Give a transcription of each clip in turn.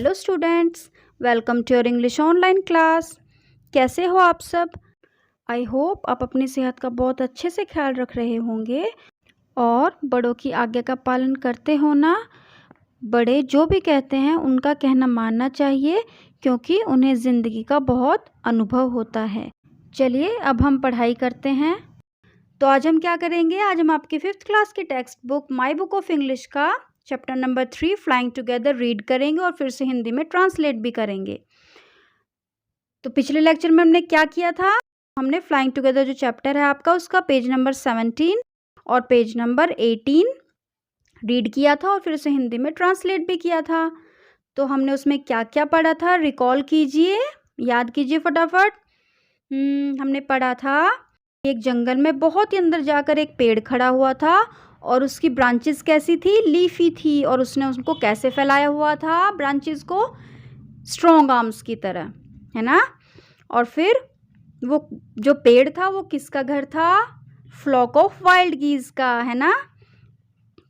Hello students, welcome to your English online class. कैसे हो आप सब? आई होप आप अपनी सेहत का बहुत अच्छे से ख्याल रख रहे होंगे और बड़ों की आज्ञा का पालन करते हो ना। बड़े जो भी कहते हैं उनका कहना मानना चाहिए क्योंकि उन्हें ज़िंदगी का बहुत अनुभव होता है। चलिए अब हम पढ़ाई करते हैं। तो आज हम क्या करेंगे? आज हम आपकी 5th क्लास की text book my book of English का chapter number 3 flying together read करेंगे और फिर से हिंदी में ट्रांसलेट भी करेंगे। तो पिछले लेक्चर में हमने क्या किया था? हमने फ्लाइंग टुगेदर जो चैप्टर है आपका उसका पेज नंबर 17 और पेज नंबर 18 रीड किया था और फिर से हिंदी में ट्रांसलेट भी किया था। तो हमने उसमें क्या क्या पढ़ा था? रिकॉल कीजिए, याद कीजिए फटाफट। हमने पढ़ा था एक जंगल में बहुत ही अंदर जाकर एक पेड़ खड़ा हुआ था और उसकी ब्रांचेस कैसी थी? लीफी थी। और उसने उसको कैसे फैलाया हुआ था? ब्रांचेस को स्ट्रॉन्ग आर्म्स की तरह, है ना। और फिर वो जो पेड़ था वो किसका घर था? फ्लॉक ऑफ वाइल्ड गीज का, है ना।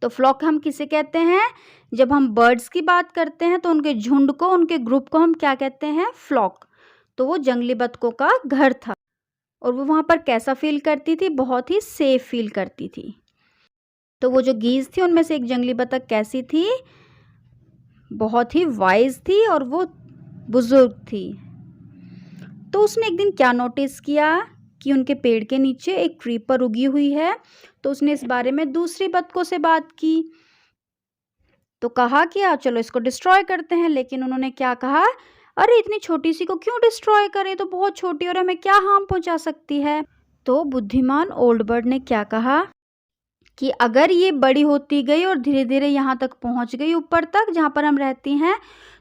तो फ्लॉक हम किसे कहते हैं? जब हम बर्ड्स की बात करते हैं तो उनके झुंड को, उनके ग्रुप को हम क्या कहते हैं? फ्लॉक। तो वो जंगली बतखों का घर था और वो वहाँ पर कैसा फील करती थी? बहुत ही सेफ फील करती थी। तो वो जो गीज थी उनमें से एक जंगली बतख कैसी थी? बहुत ही वाइज थी और वो बुजुर्ग थी। तो उसने एक दिन क्या नोटिस किया कि उनके पेड़ के नीचे एक क्रीपर उगी हुई है। तो उसने इस बारे में दूसरी बतखों से बात की। तो कहा कि चलो इसको डिस्ट्रॉय करते हैं। लेकिन उन्होंने क्या कहा? अरे इतनी छोटी सी को क्यों डिस्ट्रॉय करें? तो बहुत छोटी और हमें क्या हार्म पहुंचा सकती है। तो बुद्धिमान ओल्ड बर्ड ने क्या कहा कि अगर ये बड़ी होती गई और धीरे धीरे यहाँ तक पहुँच गई, ऊपर तक जहाँ पर हम रहती हैं,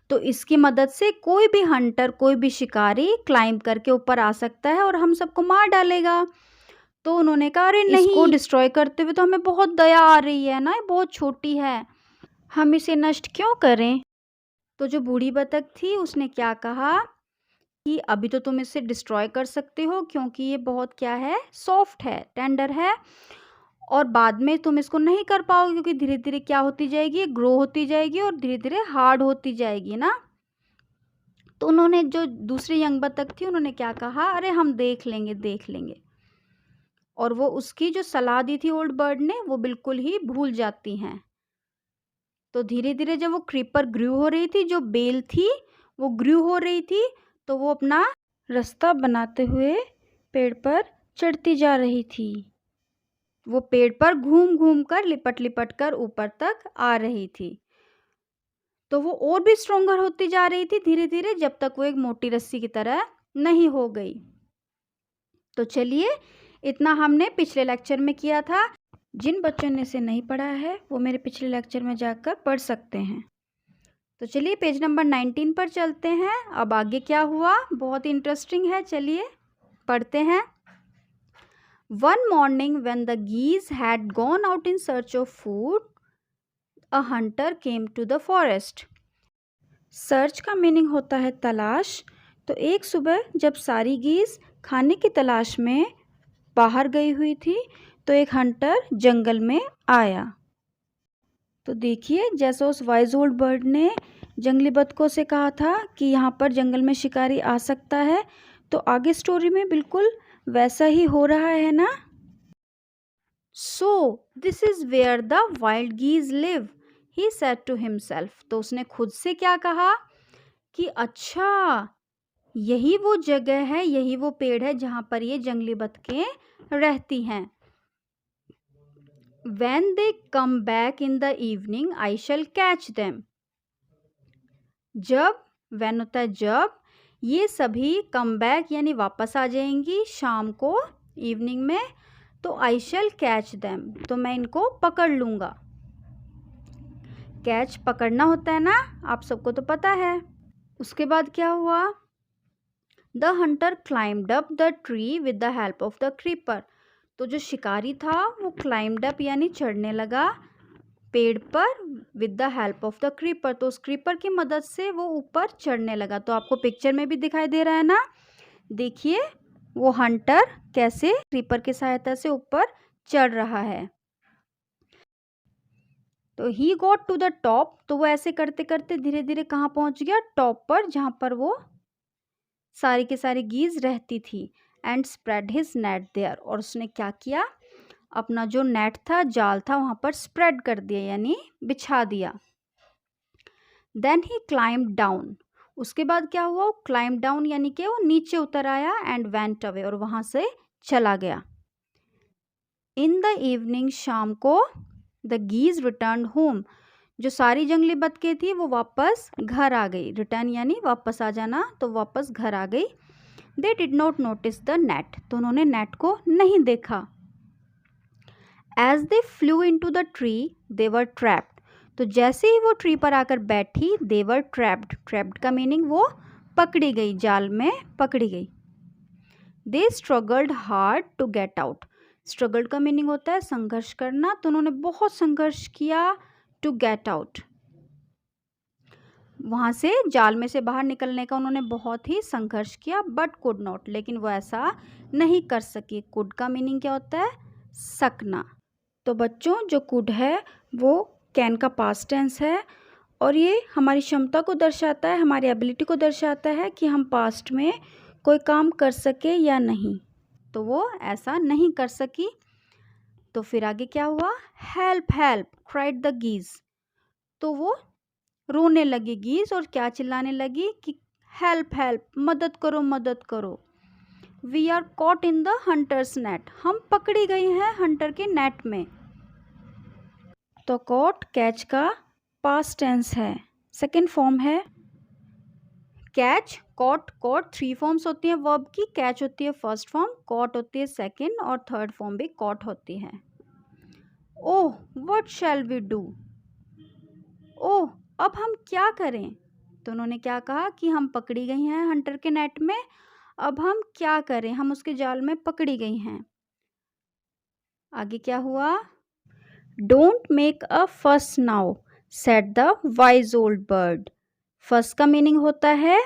तो इसकी मदद से कोई भी हंटर, कोई भी शिकारी क्लाइंब करके ऊपर आ सकता है और हम सबको मार डालेगा। तो उन्होंने कहा अरे नहीं, इसको डिस्ट्रॉय करते हुए तो हमें बहुत दया आ रही है ना, ये बहुत छोटी है, हम इसे नष्ट क्यों करें। तो जो बूढ़ी बतख थी उसने क्या कहा कि अभी तो तुम इसे डिस्ट्रॉय कर सकते हो क्योंकि ये बहुत क्या है? सॉफ्ट है, टेंडर है, और बाद में तुम इसको नहीं कर पाओगे क्योंकि धीरे धीरे क्या होती जाएगी? ग्रो होती जाएगी और धीरे धीरे हार्ड होती जाएगी ना। तो उन्होंने, जो दूसरी यंग बतख थी, उन्होंने क्या कहा? अरे हम देख लेंगे, देख लेंगे। और वो उसकी जो सलाह दी थी ओल्ड बर्ड ने वो बिल्कुल ही भूल जाती हैं। तो धीरे धीरे जब वो क्रीपर ग्रू हो रही थी, जो बेल थी वो ग्रू हो रही थी, तो वो अपना रास्ता बनाते हुए पेड़ पर चढ़ती जा रही थी। वो पेड़ पर घूम घूम कर, लिपट लिपट कर ऊपर तक आ रही थी। तो वो और भी स्ट्रोंगर होती जा रही थी धीरे धीरे, जब तक वो एक मोटी रस्सी की तरह नहीं हो गई। तो चलिए, इतना हमने पिछले लेक्चर में किया था। जिन बच्चों ने इसे नहीं पढ़ा है वो मेरे पिछले लेक्चर में जाकर पढ़ सकते हैं। तो चलिए पेज नंबर 19 पर चलते हैं। अब आगे क्या हुआ? बहुत इंटरेस्टिंग है, चलिए पढ़ते हैं। One morning when the geese had gone out in search of food, a hunter came to the forest. Search का मीनिंग होता है तलाश। तो एक सुबह जब सारी गीज खाने की तलाश में बाहर गई हुई थी तो एक हंटर जंगल में आया। तो देखिए, जैसे उस वाइज ओल्ड बर्ड ने जंगली बतखों से कहा था कि यहाँ पर जंगल में शिकारी आ सकता है, तो आगे स्टोरी में बिल्कुल वैसा ही हो रहा है ना। So this is where the wild geese live, he said to himself. तो उसने खुद से क्या कहा कि अच्छा, यही वो जगह है, यही वो पेड़ है जहाँ पर ये जंगली बतखें रहती हैं। When they come back in the evening, I shall catch them. जब, when होता है जब, ये सभी कम बैक यानी वापस आ जाएंगी शाम को, इवनिंग में, तो आई शैल कैच देम, तो मैं इनको पकड़ लूँगा। कैच पकड़ना होता है ना, आप सबको तो पता है। उसके बाद क्या हुआ? The Hunter climbed up the tree with the help of the creeper. तो जो शिकारी था वो क्लाइम्ड अप यानी चढ़ने लगा पेड़ पर with the help of the creeper. तो उस क्रीपर की मदद से वो ऊपर चढ़ने लगा। तो आपको पिक्चर में भी दिखाई दे रहा है ना, देखिए वो हंटर कैसे क्रीपर की सहायता से ऊपर चढ़ रहा है। तो he got to the top, तो वो ऐसे करते करते धीरे धीरे कहाँ पहुंच गया, टॉप पर, जहाँ पर वो सारी के सारी गीज रहती थी। And spread his net there, और उसने क्या किया, अपना जो नेट था, जाल था, वहाँ पर स्प्रेड कर दिया यानी बिछा दिया। देन ही क्लाइम्ब डाउन, उसके बाद क्या हुआ, वो क्लाइम्ब डाउन यानी कि वो नीचे उतर आया, एंड वेंट अवे, और वहाँ से चला गया। इन द इवनिंग, शाम को, द गीज रिटर्न होम, जो सारी जंगली बतखें थी वो वापस घर आ गई। रिटर्न यानी वापस आ जाना, तो वापस घर आ गई। They did not notice the net, तो उन्होंने नेट को नहीं देखा। As they flew into the tree they were trapped, तो जैसे ही वो ट्री पर आकर बैठी, दे वर ट्रैप्ड, ट्रैप्ड का मीनिंग वो पकड़ी गई, जाल में पकड़ी गई। They struggled hard to get out, struggled का मीनिंग होता है संघर्ष करना, तो उन्होंने बहुत संघर्ष किया, टू गेट आउट, वहाँ से जाल में से बाहर निकलने का उन्होंने बहुत ही संघर्ष किया, बट कुड नॉट, लेकिन वो ऐसा नहीं कर सकी। कुड का मीनिंग क्या होता है, सकना। तो बच्चों, जो कुड है वो कैन का पास्ट टेंस है, और ये हमारी क्षमता को दर्शाता है, हमारी एबिलिटी को दर्शाता है कि हम पास्ट में कोई काम कर सके या नहीं। तो वो ऐसा नहीं कर सकी। तो फिर आगे क्या हुआ, हेल्प हेल्प क्राइड द गीज, तो वो रोने लगी गीज, और क्या चिल्लाने लगी कि हेल्प हेल्प, मदद करो मदद करो। We are caught in the hunter's net, हम पकड़ी गई हैं हंटर के नेट में। तो कॉट कैच का पास्ट टेंस है, सेकेंड फॉर्म है कैच। कॉट, कॉट 3 फॉर्म्स होती हैं वर्ब की, कैच होती है फर्स्ट फॉर्म, कॉट होती है सेकेंड, और थर्ड फॉर्म भी कॉट होती है। Oh what shall we do, oh अब हम क्या करें, तो उन्होंने क्या कहा कि हम पकड़ी गई हैं हंटर के नेट में, अब हम क्या करें, हम उसके जाल में पकड़ी गई हैं। आगे क्या हुआ, डोंट मेक अ फस now said the wise old bird, फस का मीनिंग होता है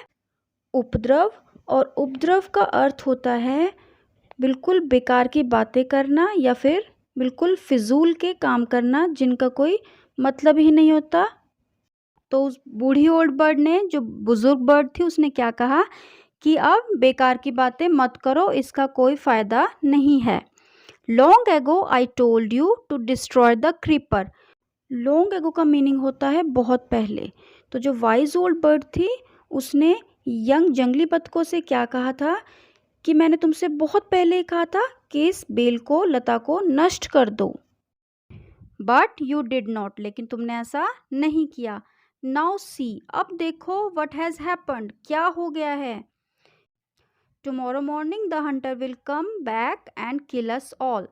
उपद्रव, और उपद्रव का अर्थ होता है बिल्कुल बेकार की बातें करना, या फिर बिल्कुल फिजूल के काम करना जिनका कोई मतलब ही नहीं होता। तो उस बूढ़ी ओल्ड बर्ड ने, जो बुजुर्ग बर्ड थी, उसने क्या कहा कि अब बेकार की बातें मत करो, इसका कोई फ़ायदा नहीं है। Long ago I told you to destroy the creeper, long ago का मीनिंग होता है बहुत पहले। तो जो वाइज ओल्ड बर्ड थी, उसने यंग जंगली बतखों से क्या कहा था कि मैंने तुमसे बहुत पहले कहा था कि इस बेल को, लता को नष्ट कर दो, बट यू डिड नॉट, लेकिन तुमने ऐसा नहीं किया। नाउ सी, अब देखो, व्हाट हैज़ हैपेंड, क्या हो गया है। Tomorrow morning the Hunter will come back and kill us all,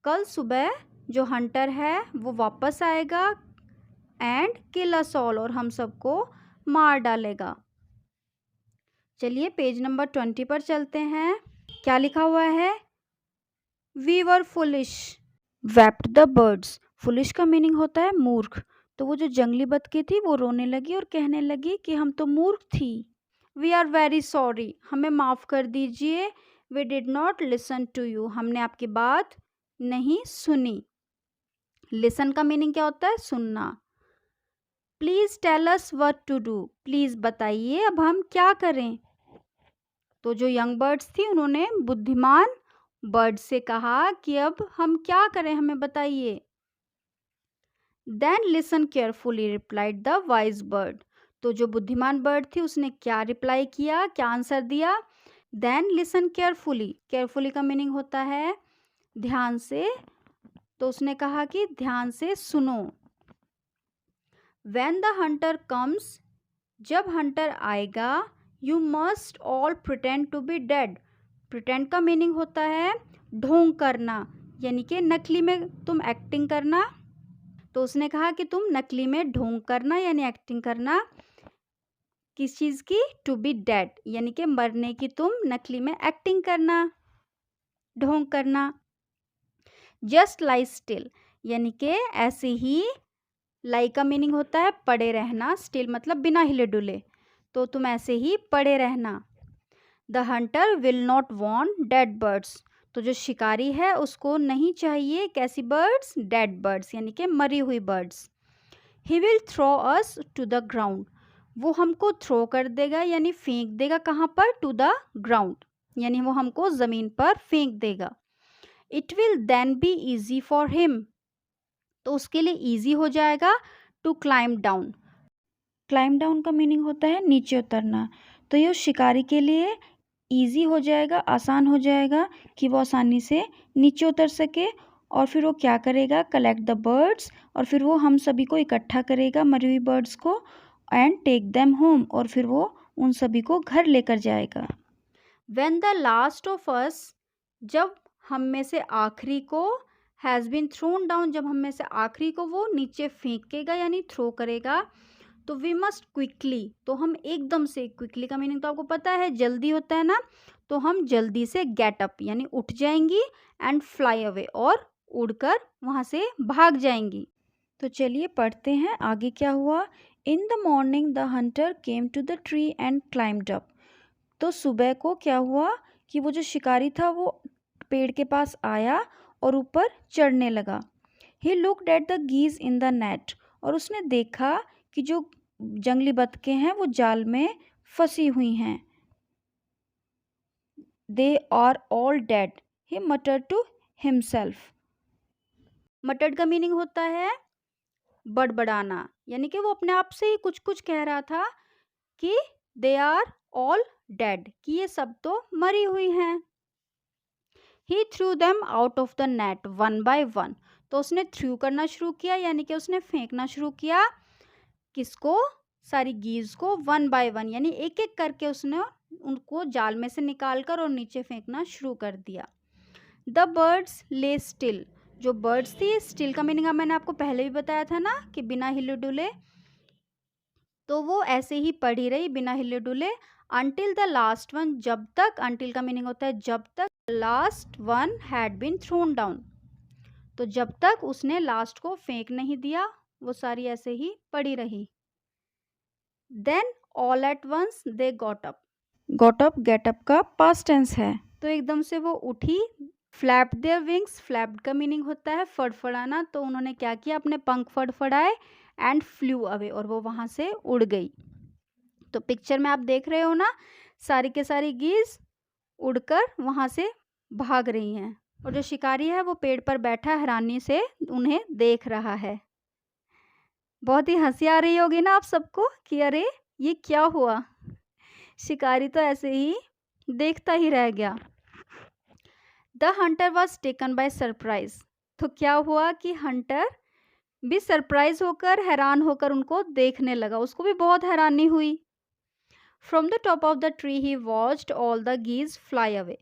कल सुबह जो हंटर है वो वापस आएगा, एंड किल अस ऑल, और हम सबको मार डालेगा। चलिए पेज नंबर 20 पर चलते हैं। क्या लिखा हुआ है, we were foolish wept the birds, foolish का मीनिंग होता है मूर्ख। तो वो जो जंगली बतखें थी वो रोने लगी और कहने लगी कि हम तो मूर्ख थी। वी आर वेरी सॉरी, हमें माफ़ कर दीजिए। We did not listen to you, हमने आपकी बात नहीं सुनी। लिसन का मीनिंग क्या होता है, सुनना। Please tell us what to do, please बताइए अब हम क्या करें। तो जो यंग बर्ड्स थी उन्होंने बुद्धिमान बर्ड से कहा कि अब हम क्या करें, हमें बताइए। Then listen carefully replied the wise bird, तो जो बुद्धिमान बर्ड थी उसने क्या रिप्लाई किया, क्या आंसर दिया, देन लिसन केयरफुली, केयरफुली का मीनिंग होता है ध्यान से, तो उसने कहा कि ध्यान से सुनो। व्हेन द हंटर कम्स, जब हंटर आएगा, you must all pretend to be dead, pretend का मीनिंग होता है ढोंग करना, यानी कि नकली में तुम एक्टिंग करना। तो उसने कहा कि तुम नकली में ढोंग करना यानी एक्टिंग करना, किस चीज़ की, टू बी डेड यानी कि मरने की, तुम नकली में एक्टिंग करना, ढोंग करना। जस्ट लाई स्टिल, यानी कि ऐसे ही, लाई का मीनिंग होता है पड़े रहना, स्टिल मतलब बिना हिले डुले, तो तुम ऐसे ही पड़े रहना। The Hunter will not want dead birds, तो जो शिकारी है उसको नहीं चाहिए कैसी बर्ड्स, डेड बर्ड्स यानी कि मरी हुई birds. He will throw us to the ground, वो हमको थ्रो कर देगा यानी फेंक देगा, कहाँ पर, टू द ग्राउंड, यानी वो हमको ज़मीन पर फेंक देगा। It will then be easy for him, तो उसके लिए ईजी हो जाएगा to climb down. Climb down का मीनिंग होता है नीचे उतरना, तो ये उस शिकारी के लिए ईजी हो जाएगा, आसान हो जाएगा कि वो आसानी से नीचे उतर सके। और फिर वो क्या करेगा, कलेक्ट द बर्ड्स, और फिर वो हम सभी को इकट्ठा करेगा, मरी हुई बर्ड्स को, एंड टेक देम होम, और फिर वो उन सभी को घर लेकर जाएगा। When the last of us, जब हम में से आखिरी को, हैज़ बीन थ्रोन डाउन, जब हम में से आखिरी को वो नीचे फेंकेगा यानी थ्रो करेगा, तो वी मस्ट क्विकली, तो हम एकदम से, क्विकली का मीनिंग तो आपको पता है जल्दी होता है ना, तो हम जल्दी से गेट अप यानी उठ जाएंगी, एंड फ्लाई अवे, और उड़कर वहाँ से भाग जाएंगी। तो चलिए पढ़ते हैं आगे क्या हुआ। In the morning the hunter came to the tree and climbed up, तो सुबह को क्या हुआ कि वो जो शिकारी था वो पेड़ के पास आया और ऊपर चढ़ने लगा। He looked at the geese in the net, और उसने देखा कि जो जंगली बतखें हैं वो जाल में फंसी हुई हैं। They are all dead, he muttered to himself. Muttered का मीनिंग होता है बड़बड़ाना, यानी कि वो अपने आप से ही कुछ कुछ कह रहा था कि दे आर ऑल डेड, कि ये सब तो मरी हुई हैं। He threw them out of the net one by one, तो उसने थ्रू करना शुरू किया यानी कि उसने फेंकना शुरू किया, किसको, सारी गीज को, वन बाय वन यानी एक एक करके उसने उनको जाल में से निकाल कर और नीचे फेंकना शुरू कर दिया। द बर्ड्स ले स्टिल, जो बर्ड्स थी, स्टिल का मीनिंग मैंने आपको पहले भी बताया था ना कि बिना हिले डुले, तो वो ऐसे ही पड़ी रही बिना हिले डुले, अनटिल द लास्ट वन, जब तक, अनटिल का मीनिंग होता है जब तक, last one had been thrown down, तो जब तक उसने लास्ट को फेंक नहीं दिया वो सारी ऐसे ही पड़ी रही। Then all at once they got up, got up get up का पास्ट टेंस है, तो एकदम से वो उठी। फ्लैप देयर विंग्स, फ्लैप का मीनिंग होता है फड़फड़ाना, तो उन्होंने क्या किया, अपने पंख फड़फड़ाए, एंड फ्लू अवे, और वो वहाँ से उड़ गई। तो पिक्चर में आप देख रहे हो ना, सारी के सारी गीज उड़कर वहाँ से भाग रही हैं, और जो शिकारी है वो पेड़ पर बैठा हैरानी से उन्हें देख रहा है। बहुत ही हंसी आ रही होगी ना आप सबको कि अरे ये क्या हुआ, शिकारी तो ऐसे ही देखता ही रह गया। The Hunter was taken by surprise, तो क्या हुआ कि हंटर भी सरप्राइज होकर, हैरान होकर उनको देखने लगा, उसको भी बहुत हैरानी हुई। From the top of the tree he watched all the geese fly away,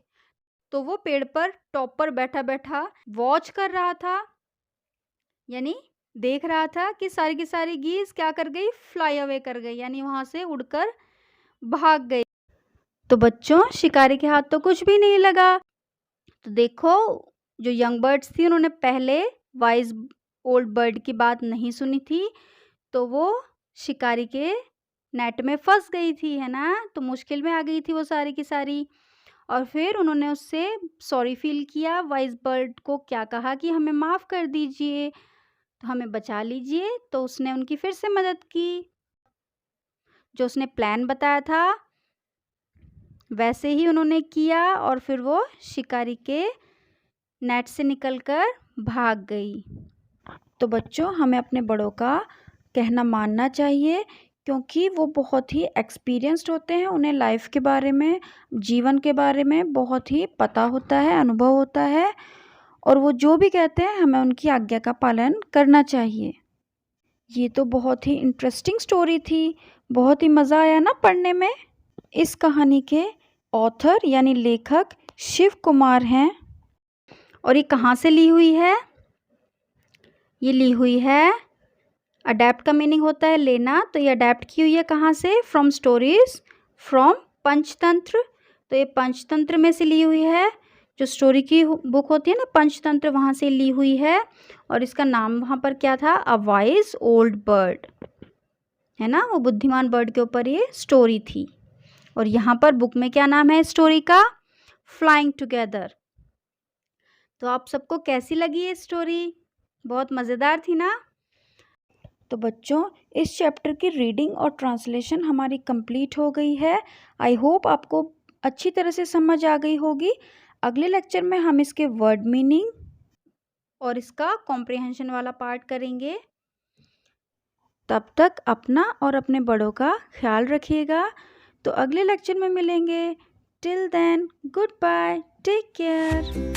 तो वो पेड़ पर टॉप पर बैठा बैठा वॉच कर रहा था, यानी देख रहा था कि सारी की सारी गीज क्या कर गई, फ्लाई अवे कर गई, यानी वहां से उड़कर भाग गई। तो बच्चों शिकारी के हाथ तो कुछ भी नहीं लगा। तो देखो जो यंग बर्ड्स थी उन्होंने पहले वाइज ओल्ड बर्ड की बात नहीं सुनी थी, तो वो शिकारी के नेट में फंस गई थी, है ना, तो मुश्किल में आ गई थी वो सारी की सारी। और फिर उन्होंने उससे सॉरी फील किया, वाइज बर्ड को क्या कहा कि हमें माफ़ कर दीजिए, तो हमें बचा लीजिए, तो उसने उनकी फिर से मदद की, जो उसने प्लान बताया था वैसे ही उन्होंने किया, और फिर वो शिकारी के नेट से निकलकर भाग गई। तो बच्चों हमें अपने बड़ों का कहना मानना चाहिए, क्योंकि वो बहुत ही एक्सपीरियंस्ड होते हैं, उन्हें लाइफ के बारे में, जीवन के बारे में बहुत ही पता होता है, अनुभव होता है, और वो जो भी कहते हैं हमें उनकी आज्ञा का पालन करना चाहिए। ये तो बहुत ही इंटरेस्टिंग स्टोरी थी, बहुत ही मज़ा आया ना पढ़ने में। इस कहानी के ऑथर यानी लेखक शिव कुमार हैं, और ये कहाँ से ली हुई है, ये ली हुई है, अडेप्ट का मीनिंग होता है लेना, तो ये अडेप्ट की हुई है कहाँ से, फ्रॉम स्टोरीज फ्रॉम पंचतंत्र, तो ये पंचतंत्र में से ली हुई है, जो स्टोरी की बुक होती है ना पंचतंत्र, वहाँ से ली हुई है। और इसका नाम वहाँ पर क्या था, अ वाइज ओल्ड बर्ड, है ना, वो बुद्धिमान बर्ड के ऊपर ये स्टोरी थी। और यहाँ पर बुक में क्या नाम है स्टोरी का, फ्लाइंग टुगेदर। तो आप सबको कैसी लगी ये स्टोरी, बहुत मज़ेदार थी ना। तो बच्चों, इस चैप्टर की रीडिंग और ट्रांसलेशन हमारी कंप्लीट हो गई है। आई होप आपको अच्छी तरह से समझ आ गई होगी। अगले लेक्चर में हम इसके वर्ड मीनिंग और इसका कॉम्प्रिहेंशन वाला पार्ट करेंगे। तब तक अपना और अपने बड़ों का ख्याल रखिएगा। तो अगले लेक्चर में मिलेंगे। Till then, goodbye, take care.